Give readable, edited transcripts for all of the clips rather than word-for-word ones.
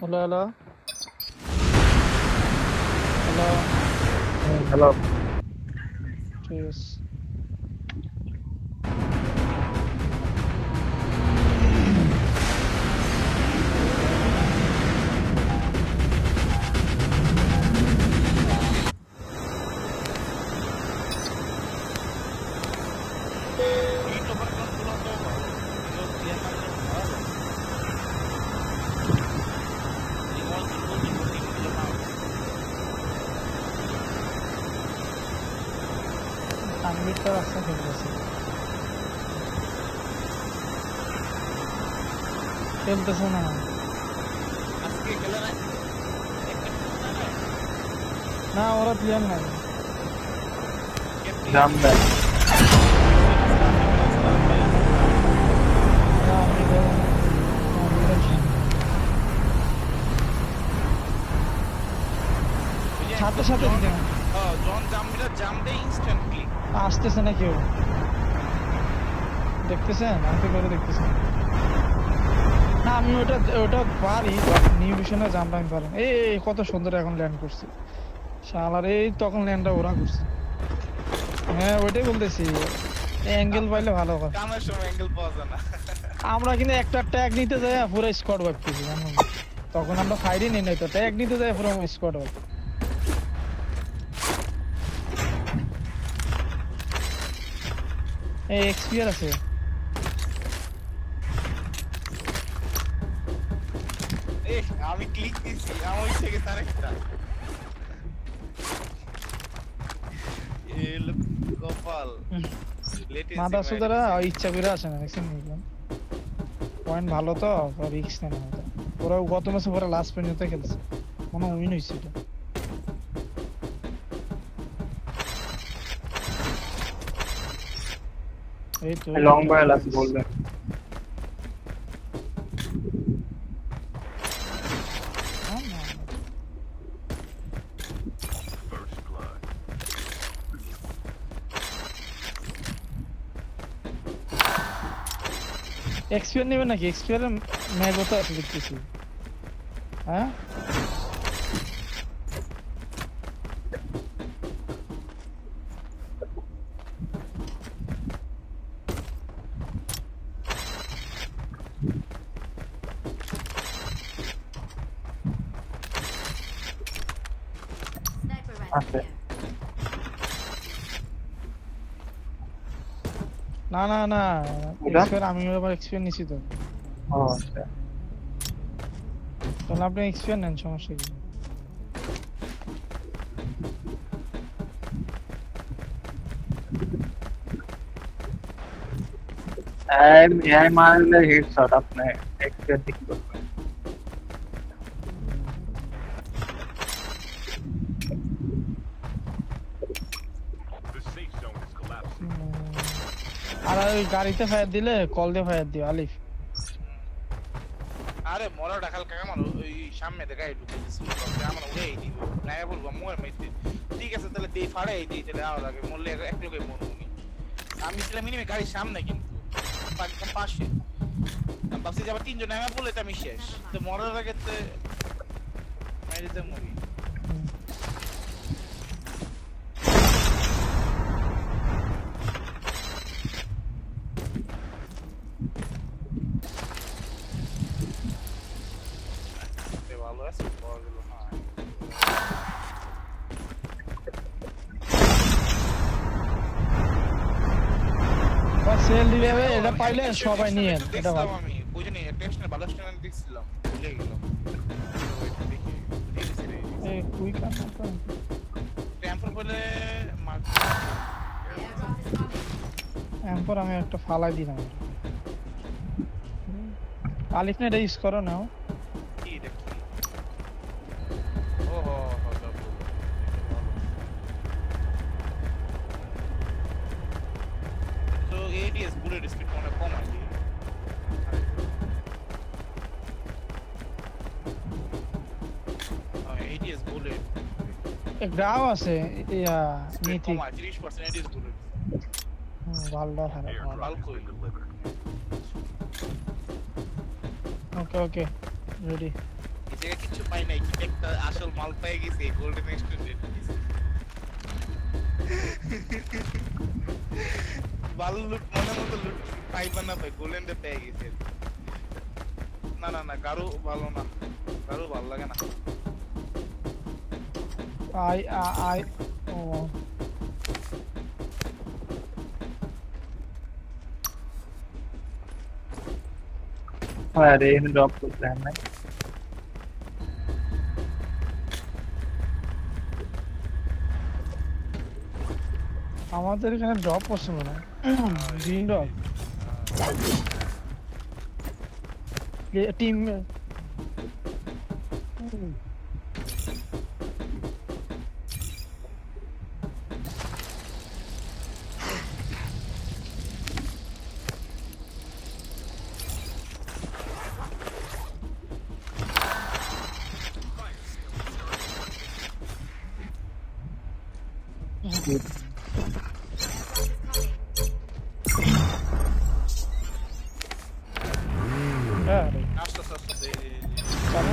Hello hello hello. Hello. ঠিক আছে। Dito ba kung tulong to ba? Ikaw tiyan man lang ba? Ikaw tulong di mo jamaw. Tanvir তো রাস্তা খেলতেছে খেলতেছে না। Aske kala na. Ekta na na. না ওরা প্লেয়ার নাই। জাম দেয়। ওরা আমি বললাম, সাথে সাথে দিতে না। জন জামবিরা জাম দে ইনস্ট্যান্টলি। আসতেছে না কেউ, দেখতেছেন? আমি তো করে দেখতেছেন না। আমি ওটা ওটা পারি, নিউ ভিশনে জাম্প আমি পারি। এই কত সুন্দর এখন ল্যান্ড করছি শালার। এই তখন ল্যান্ডটা ওরা করছে। হ্যাঁ ওইটাই বলতেছি, অ্যাঙ্গেল পাইলে ভালো হয়। কামের সময় অ্যাঙ্গেল পাওয়া যায় না। আমরা কিন্তু একটা ট্যাগ নিতে যাই পুরো স্কোয়াড ভাবতেছি জানো। তখন আমরা ফাইডই নিই নাই, তো ট্যাগ নিতে যাই পুরো স্কোয়াড ভাব। এই এক্সপিআর আছে। আমি ক্লিক দিছি, আমার ওই থেকে আরেকটা। এল গোপাল। মাদা সুদারা ইচ্ছা করে আসে না, দেখছেন পয়েন্ট ভালো তো রিক্স নেই না। ওরা গত ম্যাচে পুরো লাস্ট পর্যন্ত খেলছে, মনে হয় উইন হয়েছে এটা। এই তো লং বায়াল আছে বলবেন। এক্সপিআর নেবে নাকি? এক্সপিআর ম্যাগও তো আছে দেখতেছি। হ্যাঁ আছে। না না না, এটা? এক্সপিআর আমি আবার এক্সপিআর নিছি তো। ও আচ্ছা। তাহলে আপনি এক্সপিআর নেন, সমস্যা কি? এআই মারলে হেডশট আপনি এক্সপেক্ট কি করবেন? আর ওই গাড়িতে ফায়ার দিলে কল দিয়ে ফায়ার দিও আলিফ। আরে মরাটা কালকে আমার ওই সামনে দেখাই ঢুকে দিছিল আমার ওই দিব না বলবো মোর মেতে ঠিক আছে তাহলে দেই ফাড়াই দেই তাহলে আওয়াজ আগে মরলে এক লোকে মরুনি আমি ছিলাম মিনিমে গাড়ির সামনে কিন্তু একদম পাশে আমি ভাবছি যে আবার তিনজন আমি বলে তো আমি শেষ তো মরার আগে তো মেরে মরি ভালো আছে পাওয়া গেল না সেল দিবে এটা পাইলে সবাই নিয়ে এটা ভালো। আমি বুঝিনি টেনশনে ভালো স্ট্যান্ড দেখছিলাম ভুলে গেলাম এই কুইক না তো টেম্পার বলে মার্ক এরপর আমি একটা ফালাই দিলাম। আলিফ না এটা ইউজ করো নাও। কি দেখি ওহো তো ADS বুলেট স্পিড অনেক কম আছে ADS বুলেট এক গ্রাও আছে ইয়া মিথিক 30% ADS বুলেট ভালো খারাপ ভালো কই ওকে ওকে রেডি জায়গায় কিছু পাই নাই, কি একটা আসল মাল পেয়ে গেছি গোল্ডেন স্টুডেন্ট। ভালো লুট, মনের মতো লুট পাইবা না পাই, গোল্ডেনটা পেয়ে গেছে। না না না, গারো ভালো না, গারো ভালো লাগে না। আই ও अरे इन ड्रॉप करते हैं ना আমাদের এখানে ড্রপ পছন্দ না, গ্রিন ড্রপ টিম। হ্যাঁ আস্তে আস্তে আস্তে চলো।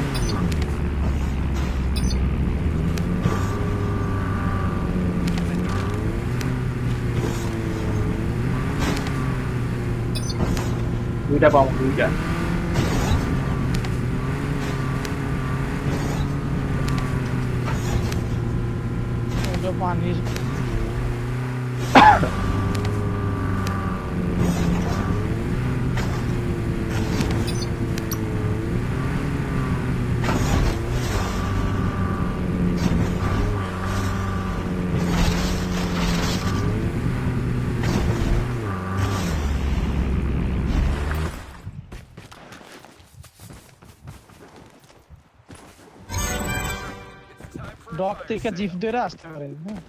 দুইটা পাবো দুইটা ওটা পানির ডক থেকে জিপ ধরে আসতে পারে, হ্যাঁ।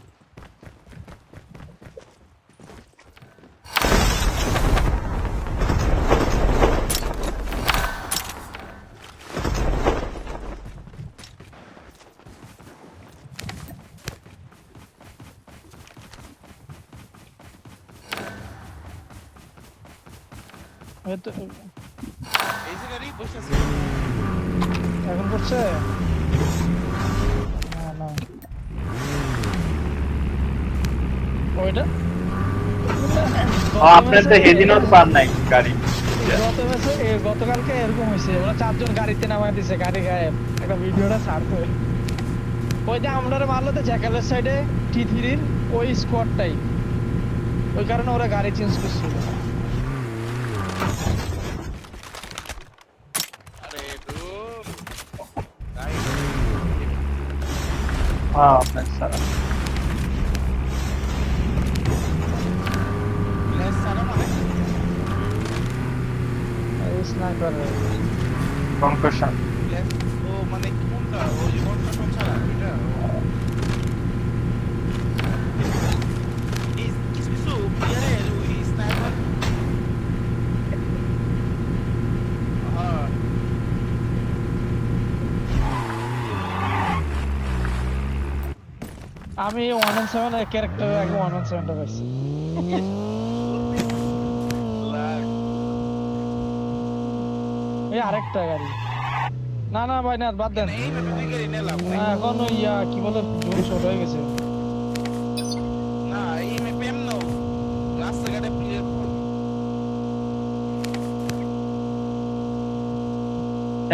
এই তো এই জায়গায় বসে আছে। এখন করছে না না ওইটা आपने तो हेजिनो तो पार नहीं गाड़ी গতকালকে এরকম হয়েছে, ওরা 4 জন গাড়িতে নামায় দিছে, গাড়ি গায়েব। একটা ভিডিওটা ছাড়তো, ওই যে আমরা মারলো তো জ্যাকালের সাইডে T3 ওই স্কোয়াডটাই, ওই কারণে ওরা গাড়ি চেঞ্জ করছিল। আরে দূর গাই हाँ आपने सारा প্লেস সারা মানে এই স্নাইপার कंकर्शन প্লেস ও মানে কোনটা, ওই যে কনস্ট্রাকশন ছাড়া এটা এই কিছু কিছু প্লেয়ারের ওই স্নাইপার। হ্যাঁ আমি 117 এর ক্যারেক্টার আগে 117টা পাইছি। লাগ এই আরেকটা গাড়ি, না না ভাই না বাদ দেন। এই মেপে গাড়ি নিলাম এখন ওই কি বলে জোর ছোট হয়ে গেছে। না, এই মেপে এমনও রাস্তাঘাটে প্লেয়ার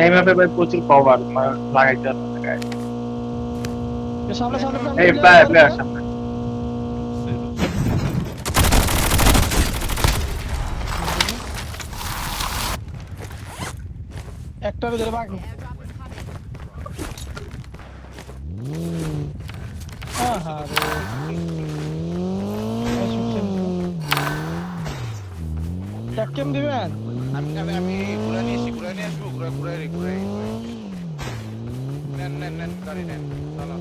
এই ম্যাপে ভাই প্রচুর কভার লাগাইতে হবে গাড়ি সামনে সামনে এই প্লেয়ার সামনে একটা ভিতরে বাকি। কেম দিবেন? আমি ঘুরা নিয়ে আসি, ঘুরা নিয়ে আসবো, ঘুরাই নেন নেন নেন গাড়ি নেন চলো।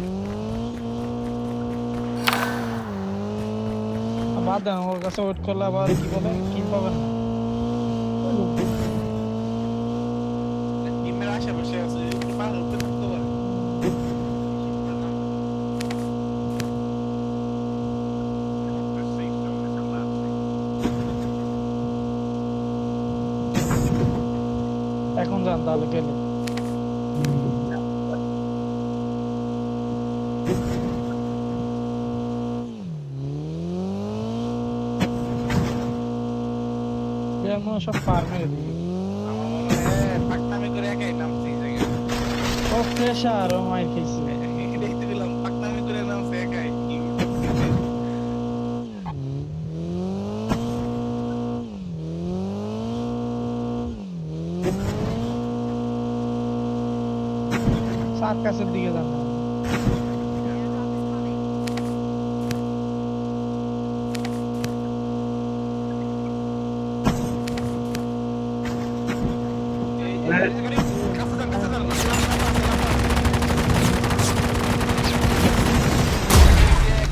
বাদ দেন, ওর কাছে ওয়েট করলে আবার কি বলে কিল পাবেন না। টিমের আশেপাশে আছে, পাহাড় উপরে থাকতে পারে। এখন যান তাহলে গেলে। মনে হয় সব পার মেরে দিবে। আমার মনে হয় পাকনামি করে একাই নামছে এই জায়গায়। ও প্রেশার ও মাইর খেয়েছে। এটাই তো বললাম, পাকনামি করে নামছে একাই। সার্কাসের দিকে যান না। এই যে গাড়ি কাছে যান, কাছে যান।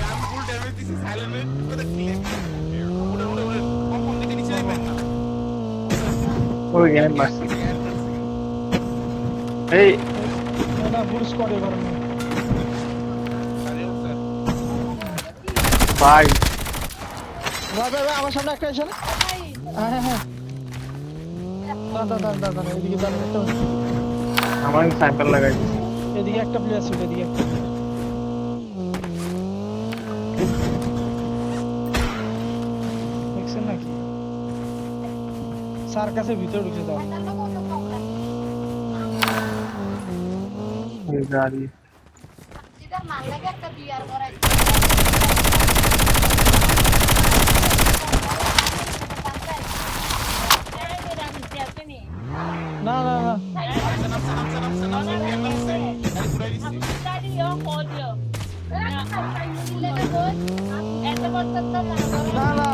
গান ফুল ড্যামেজ দিছি, সাইলেন্ট করে ক্লিক। উড়ে উড়ে উড়ে কম্পন দিকে নিচে নেবেন না। ওই গেম মারছি এই না ফুল স্কোয়াডে করেন। আরে স্যার, ভাই ভাই ভাই ভাই আমার সামনে একটা এসে না। হ্যাঁ হ্যাঁ হ্যাঁ দাঁড়ান এদিকে দাঁড়ান একটা আমার সাইকেল লাগাই দিছি। এদিকে একটা প্লেয়ার ছিল এদিকে একটা দেখছেন নাকি সার্কাসের ভিতরে ঢুকে যাও ওই গাড়ি না না না না না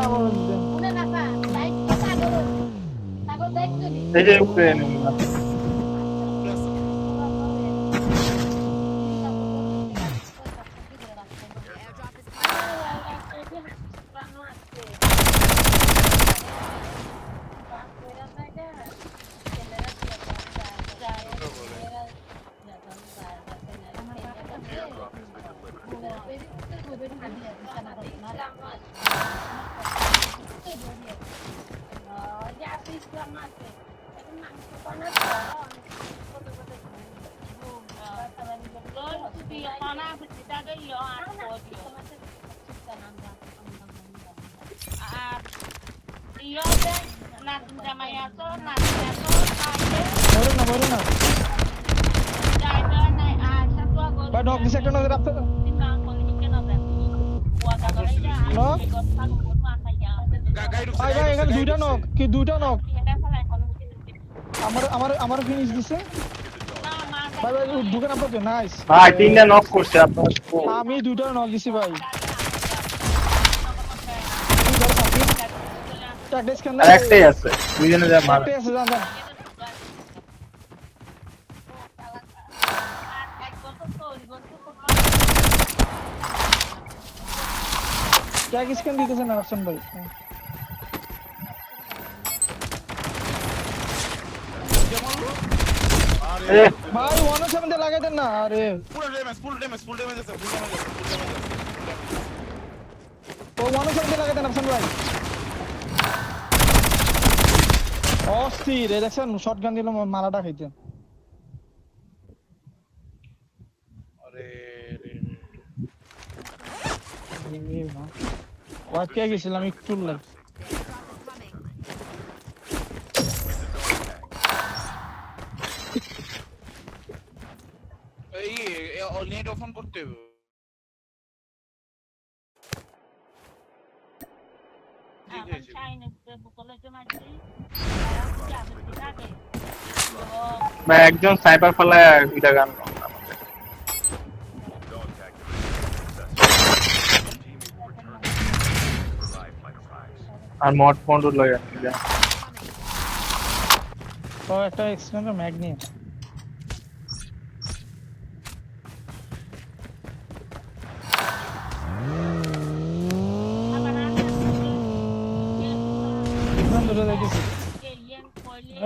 এই যে উপরে নেমে মরে না ভাই নক দিছে একটা নজর রাখতে নক গাড়ি ঢুকছে, ভাই ভাই এখানে দুইটা নক কি দুইটা নক আমার ফিনিশ দিছে ভাই ভাই ঢুকেন আপনাকে নাইস ভাই তিনটা নক করছে আপনার আমি দুইটা নক দিছি ভাই ট্যাগডেস কেন আর একটাই আছে দুইজনে যা মার একটাই আছে জান জান ট্যাগ স্ক্যান দিতেছে না অপশন ভাই এ ভাই 107 তে লাগাই দেন না আরে ফুল ড্যামেজ আছে, ফুল ড্যামেজ আছে, ফুল ড্যামেজ আছে, ফুল ড্যামেজ আছে। ও 107 তে লাগাই দেন অপশন ভাই অস্থির এই দেখছেন শটগান দিল মারাটা খাইতেন আরে ওয়াইট কে গেছিলাম একটু লাগ এই নেট অফ করতে হবে। ভাই একজন সাইবার ফেলায় দুইটা গান আর মড ফন্ড লয় আসছে যা তো একটা এক্সটেন্ডার ম্যাগ নিয়ে ধরে দেখেছি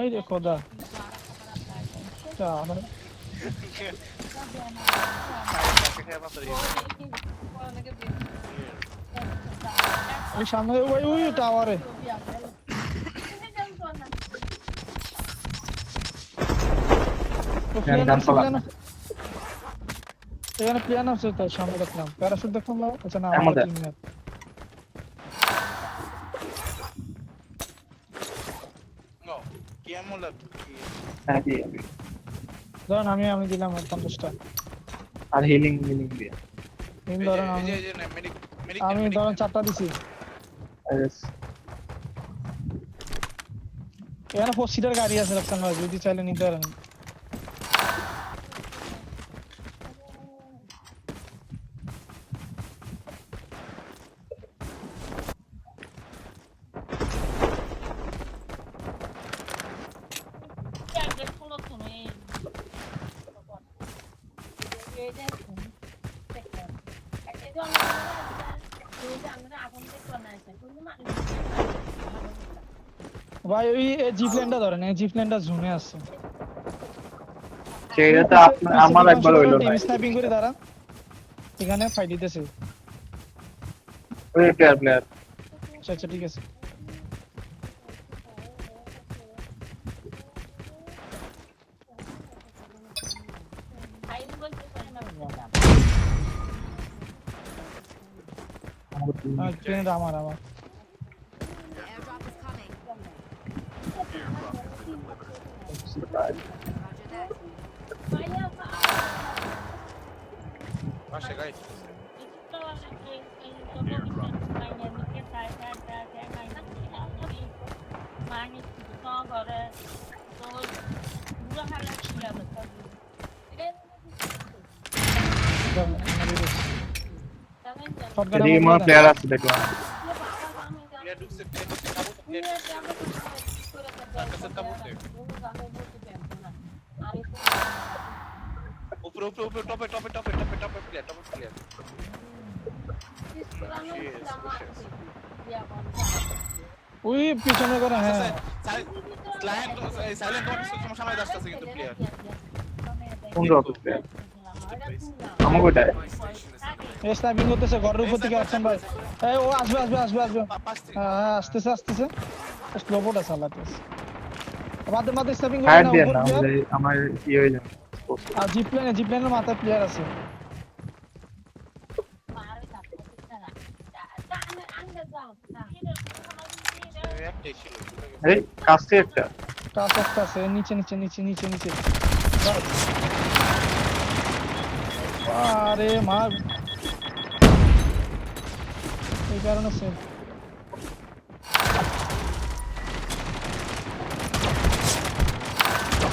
এই রে খোদা আমার ওই সামনে ওই টাওয়ারে এখানে প্লেন আছে তাই সামনে দেখলাম প্যারাশুট দেখলাম না আচ্ছা না আমাদের হলো কি হ্যাঁ দিয়ে ধরেন আমি দিলাম 50টা। আর হিলিং দিয়ে নিন ধরেন এই আমি যে না মেডিক আমি ধরেন 4টা দিছি। Yes. এখানে 4 সিটার গাড়ি আছে রাখছেন ভাই, যদি চাইলে নিতে পারেন। ভাই ওই জিপ লাইনটা ধরেন, এই জিপ লাইনটা জোনে আছে। সেটা তো আমার একবার হইলো না। স্নাইপিং করে দাঁড়া, এখানে ফাইট দিতেছে। ওই প্লেয়ার আচ্ছা আচ্ছা ঠিক আছে। ট্রেনটা আমার। Airdrop is coming. পাশে গাইড এদিকে মনে প্লেয়ার আছে দেখলাম। প্লেয়ার ঢুকছে উপরে টপে প্লেয়ার ওই পিছনে করে। হ্যাঁ সাইলেন্ট তোমার সামনে আসছে কিন্তু প্লেয়ার কোন রকম প্লেয়ার আমাকে ওটাই এই স্নাইপিং করতেছে ঘরের উপর থেকে অ্যাকশন ভাই। এই ও আসবে। পাশ থেকে হ্যাঁ আসতেছে। স্লোবোটা চালাতেছে। মাঝে স্নাইপিং করে ফায়ার না দেন উপর না দিয়ে। আমার কি হয়ে যায় আর জিপ লাইনের মাথায় প্লেয়ার আছে। একটাই ছিল এই কাছে একটা কাছ একটা আছে নিচে। আরে মার, এই কারণে সেভ।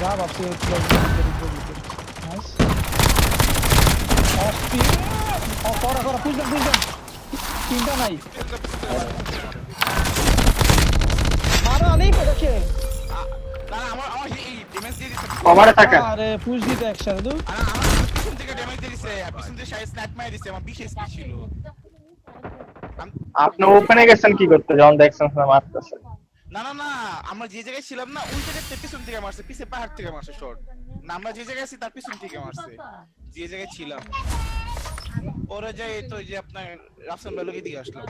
যা ভাবছি নাইস। করা পুশ দেন। তিনটা নাই মারো অনেক দেখে। না আমার এই ড্যামেজ দিয়ে দিছে কভারে থাকেন। আরে পুশ দিতে একসাথে দু। আর আমার পিছন থেকে ড্যামেজ দিয়ে দিছে পিছন থেকে স্ন্যাপ মারি দিছে আমার 20 এসপি ছিল আপনি ওপেনে গেছেন কি করতে যখন দেখছেন না মারতেছে? না আমরা যে জায়গায় ছিলাম না ওই জায়গাতে পিছন থেকে মারছে পিছে পাহাড় থেকে মারছে শট না আমরা যে জায়গায় আছি তার পিছন থেকে মারছে যে জায়গায় ছিলাম পরে যাই তো যে আপনার রাফসান ভাইকে দিয়ে আসলাম